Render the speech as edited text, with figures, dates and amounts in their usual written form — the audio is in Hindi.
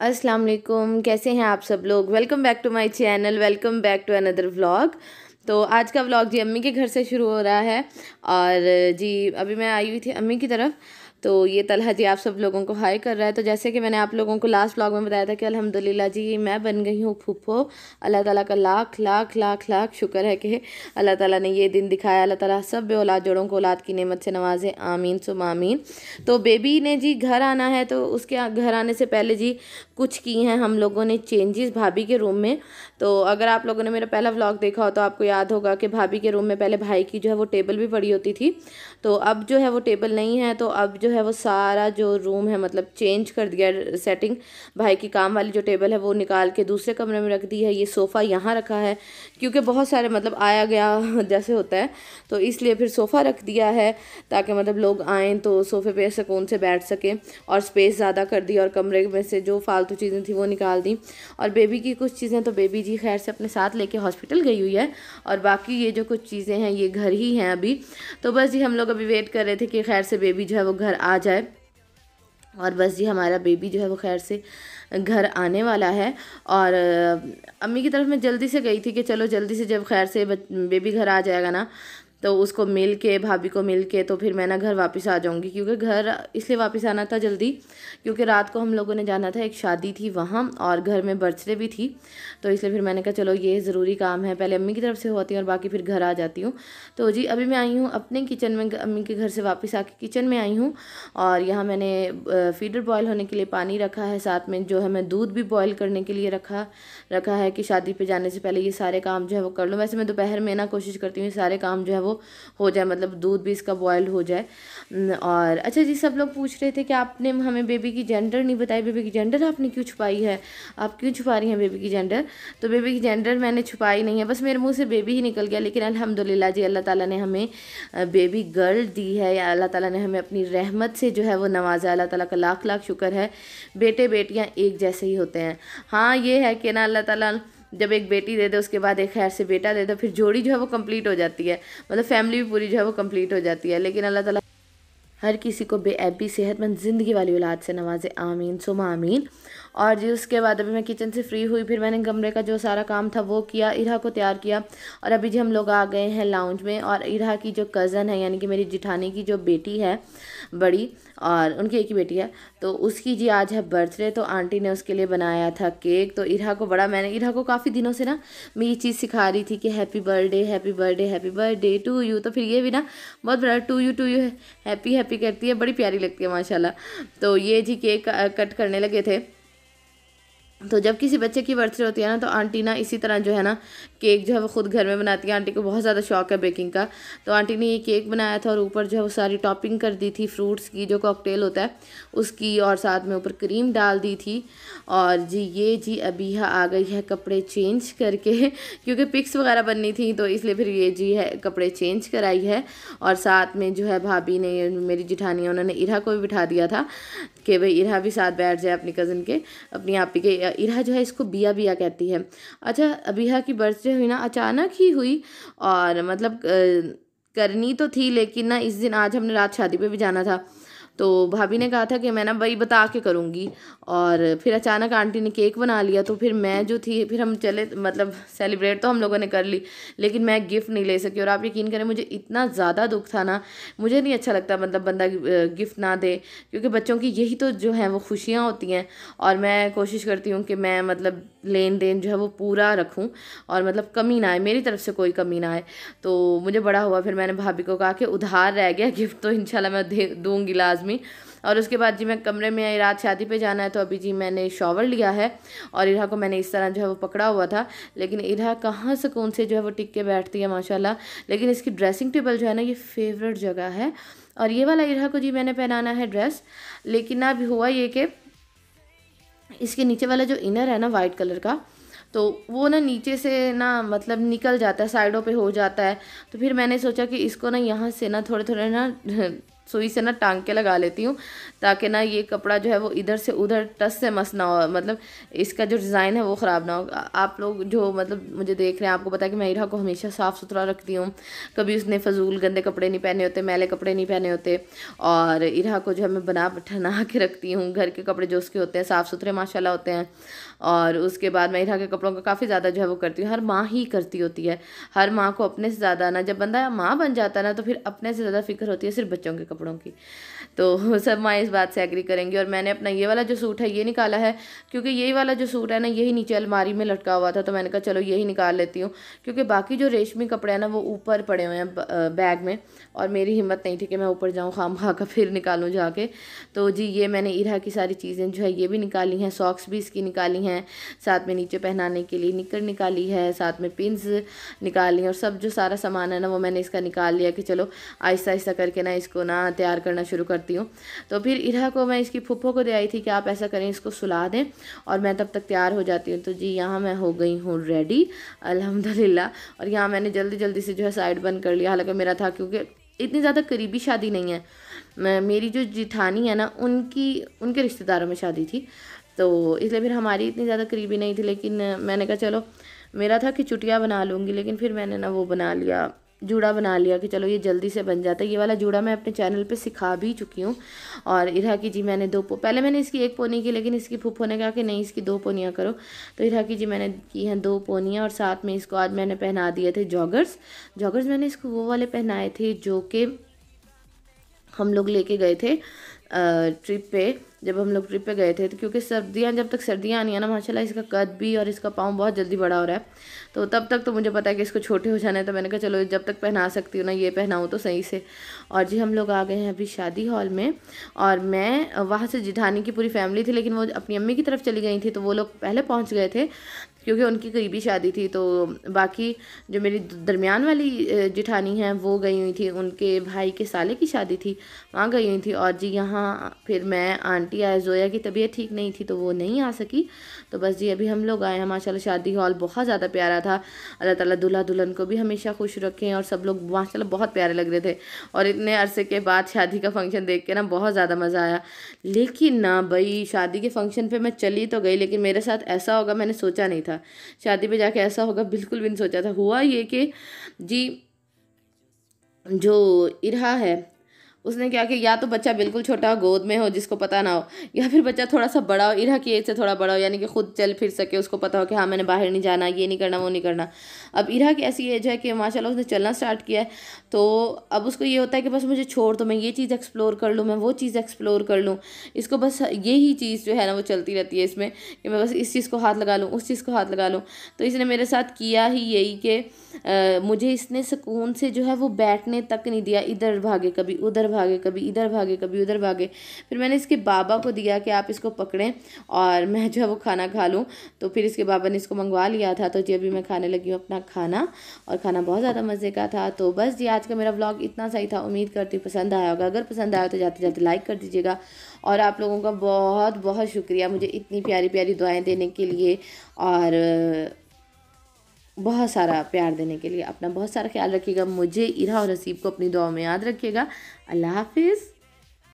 अस्सलाम वालेकुम, कैसे हैं आप सब लोग। Welcome back to my channel, welcome back to another vlog. तो आज का व्लॉग जी अम्मी के घर से शुरू हो रहा है। और जी अभी मैं आई हुई थी अम्मी की तरफ, तो ये तलहा जी आप सब लोगों को हाय कर रहा है। तो जैसे कि मैंने आप लोगों को लास्ट व्लॉग में बताया था कि अल्हम्दुलिल्लाह जी मैं बन गई हूँ फूफो। अल्लाह ताला का लाख लाख लाख लाख शुक्र है कि अल्लाह ताला ने ये दिन दिखाया। अल्लाह ताला सब बे औलाद जोड़ों को औलाद की नेमत से नवाजे, आमीन सुम आमीन। तो बेबी ने जी घर आना है, तो उसके घर आने से पहले जी कुछ की हैं हम लोगों ने चेंजेस भाभी के रूम में। तो अगर आप लोगों ने मेरा पहला व्लॉग देखा हो तो आपको याद होगा कि भाभी के रूम में पहले भाई की जो है वो टेबल भी पड़ी होती थी। तो अब जो है वो टेबल नहीं है, तो अब जो है वो सारा जो रूम है मतलब चेंज कर दिया सेटिंग। भाई की काम वाली जो टेबल है वो निकाल के दूसरे कमरे में रख दी है। ये सोफ़ा यहाँ रखा है क्योंकि बहुत सारे मतलब आया गया जैसे होता है, तो इसलिए फिर सोफ़ा रख दिया है ताकि मतलब लोग आएँ तो सोफ़े पे सुकून से बैठ सकें। और स्पेस ज़्यादा कर दी और कमरे में से जो फालतू चीज़ें थी वो निकाल दी। और बेबी की कुछ चीज़ें तो बेबी जी खैर से अपने साथ लेके हॉस्पिटल गई हुई है, और बाकी ये जो कुछ चीज़ें हैं ये घर ही हैं अभी। तो बस जी हम लोग अभी वेट कर रहे थे कि खैर से बेबी जो है वो घर आ जाए। और बस जी हमारा बेबी जो है वो खैर से घर आने वाला है। और अम्मी की तरफ मैं जल्दी से गई थी कि चलो जल्दी से जब खैर से बेबी घर आ जाएगा ना, तो उसको मिल के भाभी को मिल के तो फिर मैं ना घर वापस आ जाऊंगी। क्योंकि घर इसलिए वापस आना था जल्दी क्योंकि रात को हम लोगों ने जाना था, एक शादी थी वहाँ और घर में बर्थडे भी थी। तो इसलिए फिर मैंने कहा चलो ये ज़रूरी काम है, पहले अम्मी की तरफ से होती है और बाकी फिर घर आ जाती हूँ। तो जी अभी मैं आई हूँ अपने किचन में, अम्मी के घर से वापस आके किचन में आई हूँ। और यहाँ मैंने फीडर बॉयल होने के लिए पानी रखा है, साथ में जो है मैं दूध भी बॉयल करने के लिए रखा है कि शादी पे जाने से पहले ये सारे काम जो है वो कर लूँ। वैसे मैं दोपहर में ना कोशिश करती हूँ ये सारे काम जो है वो हो जाए, मतलब दूध भी इसका बॉयल हो जाए। और अच्छा जी सब लोग पूछ रहे थे कि आपने हमें बेबी की जेंडर नहीं बताई, बेबी की जेंडर आपने क्यों छुपाई है, आप क्यों छुपा रही हैं बेबी की जेंडर। तो बेबी की जेंडर मैंने छुपाई नहीं है, बस मेरे मुंह से बेबी ही निकल गया। लेकिन अल्हम्दुलिल्लाह जी अल्लाह ताला ने हमें बेबी गर्ल दी है, या अल्लाह ताला ने हमें अपनी रहमत से जो है वो नवाजा। अल्लाह ताला का लाख लाख शुक्र है। बेटे बेटियां एक जैसे ही होते हैं। हाँ ये है कि ना अल्लाह ताला जब एक बेटी दे दे उसके बाद एक खैर से बेटा दे दे, फिर जोड़ी जो है वो कंप्लीट हो जाती है, मतलब फैमिली भी पूरी जो है वो कंप्लीट हो जाती है। लेकिन अल्लाह ताला हर किसी को बेऐबी सेहतमंद ज़िंदगी वाली औलाद से नवाजे, आमीन सुमा आमीन। और जी उसके बाद अभी मैं किचन से फ्री हुई, फिर मैंने कमरे का जो सारा काम था वो किया, इरहा को तैयार किया। और अभी जी हम लोग आ गए हैं लाउंज में। और इरहा की जो कज़न है यानी कि मेरी जिठानी की जो बेटी है बड़ी, और उनकी एक ही बेटी है, तो उसकी जी आज है बर्थडे। तो आंटी ने उसके लिए बनाया था केक। तो इरहा को मैंने इरहा को काफ़ी दिनों से ना मैं ये चीज़ सिखा रही थी कि happy birthday happy birthday happy birthday to you. तो फिर ये भी ना बहुत बड़ा टू यू हैप्पी हैप्पी करती है, बड़ी प्यारी लगती है माशाल्लाह। तो ये जी केक कट करने लगे थे। तो जब किसी बच्चे की बर्थडे होती है ना तो आंटी ना इसी तरह जो है ना केक जो है वो खुद घर में बनाती है। आंटी को बहुत ज़्यादा शौक है बेकिंग का, तो आंटी ने ये केक बनाया था और ऊपर जो है वो सारी टॉपिंग कर दी थी फ्रूट्स की, जो कॉकटेल होता है उसकी, और साथ में ऊपर क्रीम डाल दी थी। और जी ये जी अबीहा आ गई है कपड़े चेंज करके क्योंकि पिक्स वगैरह बननी थी, तो इसलिए फिर ये जी है कपड़े चेंज कराई है। और साथ में जो है भाभी ने, मेरी जिठानी है, उन्होंने इरहा को भी बिठा दिया था कि भाई इरहा भी साथ बैठ जाए अपनी कज़न के, अपनी आपी के। इरहा जो है इसको बिया बिया कहती है। अच्छा अबीहा की बर्थडे हुई ना अचानक ही हुई, और मतलब करनी तो थी लेकिन ना इस दिन आज हमने रात शादी पे भी जाना था, तो भाभी ने कहा था कि मैं ना भाई बता के करूँगी। और फिर अचानक आंटी ने केक बना लिया, तो फिर मैं जो थी फिर हम चले, मतलब सेलिब्रेट तो हम लोगों ने कर ली लेकिन मैं गिफ्ट नहीं ले सकी। और आप यकीन करें मुझे इतना ज़्यादा दुख था ना, मुझे नहीं अच्छा लगता मतलब बंदा गिफ्ट ना दे, क्योंकि बच्चों की यही तो जो है वो खुशियाँ होती हैं। और मैं कोशिश करती हूँ कि मैं मतलब लेन देन जो है वो पूरा रखूँ और मतलब कमी ना आए, मेरी तरफ से कोई कमी ना आए। तो मुझे बड़ा हुआ, फिर मैंने भाभी को कहा कि उधार रह गया गिफ्ट तो इंशाल्लाह मैं दूँगी लाजमी। और उसके बाद जी मैं कमरे में आई, रात शादी पे जाना है, तो अभी जी मैंने शॉवर लिया है और इरहा को मैंने इस तरह जो है वो पकड़ा हुआ था। लेकिन इरहा कहाँ सुकून से जो है वो टिक के बैठती है माशाल्लाह। लेकिन इसकी ड्रेसिंग टेबल जो है ना ये फेवरेट जगह है। और ये वाला इरहा को जी मैंने पहनाना है ड्रेस, लेकिन ना अभी हुआ ये कि इसके नीचे वाला जो इनर है ना वाइट कलर का, तो वो ना नीचे से ना मतलब निकल जाता है, साइडों पे हो जाता है। तो फिर मैंने सोचा कि इसको ना यहाँ से ना थोड़े थोड़े ना सुई से ना टांग के लगा लेती हूँ, ताकि ना ये कपड़ा जो है वो इधर से उधर टस से मस ना हो, मतलब इसका जो डिज़ाइन है वो ख़राब ना हो। आप लोग जो मतलब मुझे देख रहे हैं, आपको पता है कि मैं इरा को हमेशा साफ़ सुथरा रखती हूँ, कभी उसने फजूल गंदे कपड़े नहीं पहने होते, मैले कपड़े नहीं पहने होते। और इरा को जो है मैं बना ठना के रखती हूँ, घर के कपड़े जो उसके होते हैं साफ़ सुथरे माशाल्लाह होते हैं। और उसके बाद मैं इरा के कपड़ों का काफ़ी ज़्यादा जो है वो करती हूँ, हर माँ ही करती होती है। हर माँ को अपने से ज़्यादा ना, जब बंदा माँ बन जाता है ना, तो फिर अपने से ज़्यादा फिक्र होती है सिर्फ बच्चों के कपड़ों की। तो सब माँ इस बात से एग्री करेंगी। और मैंने अपना ये वाला जो सूट है ये निकाला है, क्योंकि यही वाला जो सूट है ना यही नीचे अलमारी में लटका हुआ था, तो मैंने कहा चलो यही निकाल लेती हूँ, क्योंकि बाकी जो रेशमी कपड़े हैं ना वो ऊपर पड़े हुए हैं बैग में, और मेरी हिम्मत नहीं थी कि मैं ऊपर जाऊँ खामखा का फिर निकालूँ जाके। तो जी ये मैंने इरा की सारी चीज़ें जो है ये भी निकाली हैं, सॉक्स भी इसकी निकाली हैं, साथ में नीचे पहनाने के लिए निकर निकाली है, साथ में पिन्स निकाली हैं, और सब जो सारा सामान है ना वो मैंने इसका निकाल लिया कि चलो आहिस्ता आहिस्ता करके ना इसको ना तैयार करना शुरू करती हूँ। तो फिर इरा को मैं इसकी फूफो को दे आई थी कि आप ऐसा करें, इसको सुला दें और मैं तब तक तैयार हो जाती हूँ। तो जी यहाँ मैं हो गई हूँ रेडी अल्हम्दुलिल्लाह। और यहाँ मैंने जल्दी जल्दी से जो है साइड बंद कर लिया, हालांकि मेरा था, क्योंकि इतनी ज़्यादा करीबी शादी नहीं है, मेरी जो जिठानी है ना उनके रिश्तेदारों में शादी थी, तो इसलिए फिर हमारी इतनी ज़्यादा करीबी नहीं थी। लेकिन मैंने कहा चलो, मेरा था कि चुटिया बना लूँगी, लेकिन फिर मैंने ना वो बना लिया, जूड़ा बना लिया कि चलो ये जल्दी से बन जाता है। ये वाला जूड़ा मैं अपने चैनल पे सिखा भी चुकी हूँ। और इरा की जी मैंने पहले मैंने इसकी एक पोनी की, लेकिन इसकी फूफो ने कहा कि नहीं इसकी 2 पोनियाँ करो, तो इरा की जी मैंने की हैं 2 पोनियाँ। और साथ में इसको आज मैंने पहना दिए थे जॉगर्स। मैंने इसको वो वाले पहनाए थे जो कि हम लोग लेके गए थे ट्रिप पे। जब हम लोग ट्रिप पे गए थे, तो क्योंकि जब तक सर्दियाँ आनी है ना, माशाल्लाह इसका कद भी और इसका पाँव बहुत जल्दी बड़ा हो रहा है, तो तब तक तो मुझे पता है कि इसको छोटे हो जाना है, तो मैंने कहा चलो जब तक पहना सकती हूँ ना ये पहनाऊँ तो सही से। और जी हम लोग आ गए हैं अभी शादी हॉल में, और मैं वहाँ से जिठानी की पूरी फैमिली थी, लेकिन वो अपनी अम्मी की तरफ चली गई थी, तो वो लोग पहले पहुँच गए थे क्योंकि उनकी करीबी शादी थी। तो बाकी जो मेरी दरमियान वाली जिठानी हैं वो गई हुई थी, उनके भाई के साले की शादी थी, वहाँ गई हुई थी। और जी यहाँ फिर मैं, आंटी आए, जोया की तबीयत ठीक नहीं थी तो वो नहीं आ सकी, तो बस जी अभी हम लोग आए हैं। माशाल्लाह शादी हॉल बहुत ज़्यादा प्यारा था, अल्लाह ताला दूल्हा दुल्हन को भी हमेशा खुश रखें, और सब लोग माशाल्लाह बहुत प्यारे लग रहे थे। और इतने अरसे के बाद शादी का फंक्शन देख के ना बहुत ज़्यादा मज़ा आया। लेकिन ना भाई, शादी के फंक्शन पे मैं चली तो गई, लेकिन मेरे साथ ऐसा होगा मैंने सोचा नहीं था। शादी पे जाके ऐसा होगा बिल्कुल भी नहीं सोचा था। हुआ ये कि जी जो इरहा है उसने क्या किया, या तो बच्चा बिल्कुल छोटा गोद में हो जिसको पता ना हो, या फिर बच्चा थोड़ा सा बड़ा हो, इरहा की एज से थोड़ा बड़ा हो, यानी कि खुद चल फिर सके, उसको पता हो कि हाँ मैंने बाहर नहीं जाना, ये नहीं करना, वो नहीं करना। अब इरहा की ऐसी एज है कि माशाल्लाह उसने चलना स्टार्ट किया है, तो अब उसको ये होता है कि बस मुझे छोड़ दो, मैं ये चीज़ एक्सप्लोर कर लूँ, मैं वो चीज़ एक्सप्लोर कर लूँ। इसको बस यही चीज़ जो है ना वो चलती रहती है इसमें, कि मैं बस इस चीज़ को हाथ लगा लूँ, उस चीज़ को हाथ लगा लूँ। तो इसने मेरे साथ किया ही यही कि मुझे इसने सुकून से जो है वो बैठने तक नहीं दिया, इधर भागे कभी उधर भागे, कभी इधर भागे कभी उधर भागे। फिर मैंने इसके बाबा को दिया कि आप इसको पकड़ें और मैं जो है वो खाना खा लूँ, तो फिर इसके बाबा ने इसको मंगवा लिया था। तो जी अभी मैं खाने लगी हूँ अपना खाना, और खाना बहुत ज़्यादा मज़े का था। तो बस जी आज का मेरा व्लॉग इतना सही था, उम्मीद करती हूँ पसंद आया होगा। अगर पसंद आया तो जाते जाते लाइक कर दीजिएगा, और आप लोगों का बहुत बहुत शुक्रिया मुझे इतनी प्यारी प्यारी दुआएं देने के लिए, और बहुत सारा प्यार देने के लिए। अपना बहुत सारा ख्याल रखिएगा, मुझे, इरा और हसीब को अपनी दुआ में याद रखिएगा। अल्लाह हाफिज़।